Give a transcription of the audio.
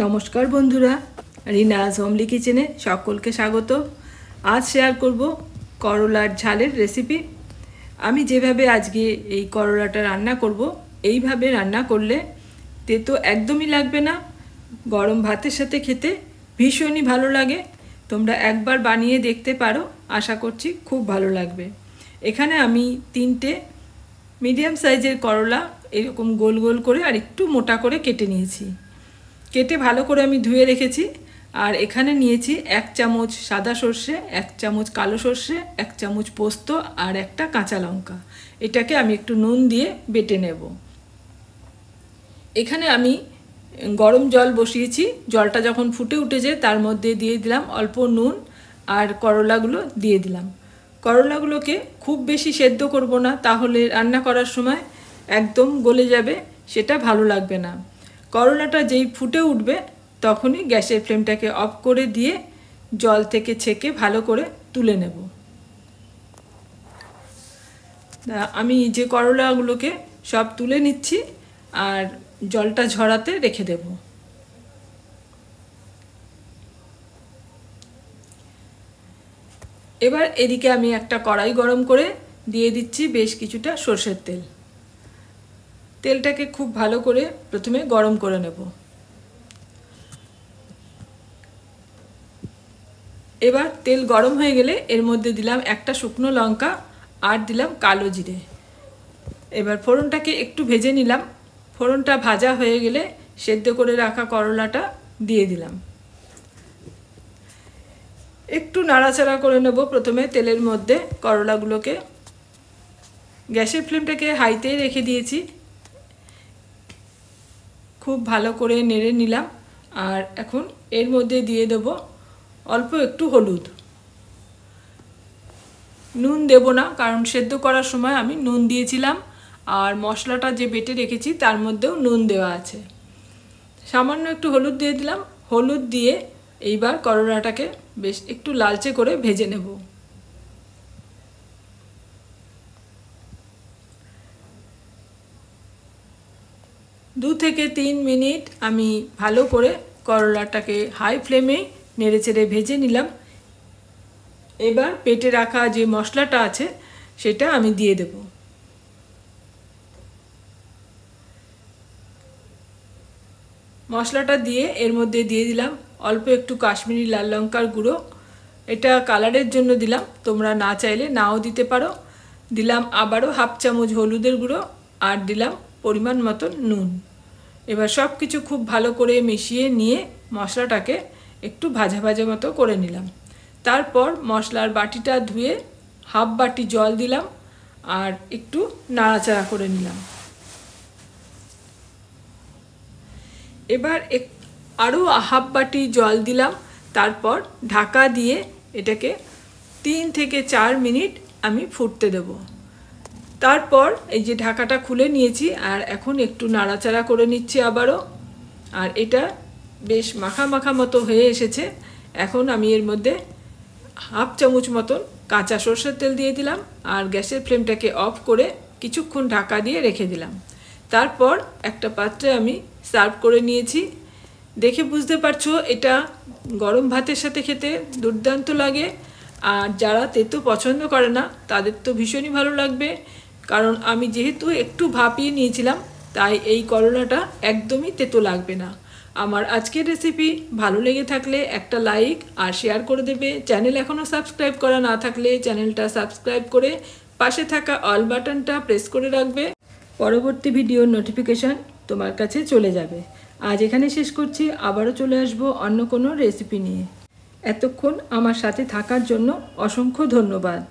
নমস্কার বন্ধুরা, রিনাজ হোমলি কিচেনে সকলকে স্বাগত। আজ শেয়ার করব করলার ঝালের রেসিপি। আমি যেভাবে আজকে এই করলাটা রান্না করব, এইভাবে রান্না করলে তেতো একদমই লাগবে না। গরম ভাতের সাথে খেতে ভীষণই ভালো লাগে। তোমরা একবার বানিয়ে দেখতে পারো, আশা করছি খুব ভালো লাগবে। এখানে আমি 3টে মিডিয়াম সাইজের করলা এরকম গোল গোল করে আর একটু মোটা করে কেটে নিয়েছি। কেটে ভালো করে আমি ধুয়ে রেখেছি। আর এখানে নিয়েছি 1 চামচ সাদা সর্ষে, 1 চামচ কালো সর্ষে, 1 চামচ পোস্ত আর একটা কাঁচা লঙ্কা। এটাকে আমি একটু নুন দিয়ে বেটে নেব। এখানে আমি গরম জল বসিয়েছি। জলটা যখন ফুটে উঠেছে তার মধ্যে দিয়ে দিলাম অল্প নুন আর করলাগুলো দিয়ে দিলাম। করলাগুলোকে খুব বেশি সেদ্ধ করব না, তাহলে রান্না করার সময় একদম গলে যাবে, সেটা ভালো লাগবে না। করলাটা যেই ফুটে উঠবে তখনই গ্যাসের ফ্লেমটাকে অফ করে দিয়ে জল থেকে ছেঁকে ভালো করে তুলে নেব। আমি যে করলাগুলোকে সব তুলে নিচ্ছি আর জলটা ঝরাতে রেখে দেব। এবার এদিকে আমি একটা কড়াই গরম করে দিয়ে দিচ্ছি বেশ কিছুটা সরষের তেল। তেলটাকে খুব ভালো করে প্রথমে গরম করে নেব। এবার তেল গরম হয়ে গেলে এর মধ্যে দিলাম একটা শুকনো লঙ্কা আর দিলাম কালো জিরে। এবার ফোড়নটাকে একটু ভেজে নিলাম। ফোড়নটা ভাজা হয়ে গেলে সেদ্ধ করে রাখা করলাটা দিয়ে দিলাম। একটু নাড়াচাড়া করে নেব প্রথমে তেলের মধ্যে করলাগুলোকে। গ্যাসের ফ্লেমটাকে হাইতে রেখে দিয়েছি। খুব ভালো করে নেড়ে নিলাম। আর এখন এর মধ্যে দিয়ে দেব অল্প একটু হলুদ। নুন দেব না, কারণ সেদ্ধ করার সময় আমি নুন দিয়েছিলাম আর মশলাটা যে বেটে রেখেছি তার মধ্যেও নুন দেওয়া আছে। সামান্য একটু হলুদ দিয়ে দিলাম। হলুদ দিয়ে এইবার করলাটাকে বেশ একটু লালচে করে ভেজে নেব। দু থেকে 3 মিনিট আমি ভালো করে করলাটাকে হাই ফ্লেমে নেড়েচেড়ে ভেজে নিলাম। এবার পেটে রাখা যে মশলাটা আছে সেটা আমি দিয়ে দেব। মশলাটা দিয়ে এর মধ্যে দিয়ে দিলাম অল্প একটু কাশ্মীরি লাল লঙ্কার গুঁড়ো। এটা কালারের জন্য দিলাম, তোমরা না চাইলে নাও দিতে পারো। দিলাম আবারও 1/2 চামচ হলুদের গুঁড়ো আর দিলাম পরিমাণ মতন নুন। এবার সব কিছু খুব ভালো করে মিশিয়ে নিয়ে মশলাটাকে একটু ভাজা ভাজা মতো করে নিলাম। তারপর মশলার বাটিটা ধুয়ে 1/2 বাটি জল দিলাম আর একটু নাড়াচাড়া করে নিলাম। এবার আরও 1/2 বাটি জল দিলাম। তারপর ঢাকা দিয়ে এটাকে 3 থেকে 4 মিনিট আমি ফুটতে দেব। তারপর এই যে ঢাকাটা খুলে নিয়েছি আর এখন একটু নাড়াচাড়া করে নিচ্ছি আবারও। আর এটা বেশ মাখা মাখা মতো হয়ে এসেছে। এখন আমি এর মধ্যে 1/2 চামচ মতন কাঁচা সরষের তেল দিয়ে দিলাম আর গ্যাসের ফ্লেমটাকে অফ করে কিছুক্ষণ ঢাকা দিয়ে রেখে দিলাম। তারপর একটা পাত্রে আমি সার্ভ করে নিয়েছি। দেখে বুঝতে পারছো এটা গরম ভাতের সাথে খেতে দুর্দান্ত লাগে। আর যারা তেতো পছন্দ করে না তাদের তো ভীষণই ভালো লাগবে, কারণ আমি যেহেতু একটু ভাপিয়ে নিয়েছিলাম তাই এই করলাটা একদমই তেতো লাগবে না। আমার আজকের রেসিপি ভালো লেগে থাকলে একটা লাইক আর শেয়ার করে দেবে। চ্যানেল এখনও সাবস্ক্রাইব করা না থাকলে চ্যানেলটা সাবস্ক্রাইব করে পাশে থাকা অল বাটনটা প্রেস করে রাখবে। পরবর্তী ভিডিওর নোটিফিকেশান তোমার কাছে চলে যাবে। আজ এখানে শেষ করছি, আবারও চলে আসবো অন্য কোনো রেসিপি নিয়ে। এতক্ষণ আমার সাথে থাকার জন্য অসংখ্য ধন্যবাদ।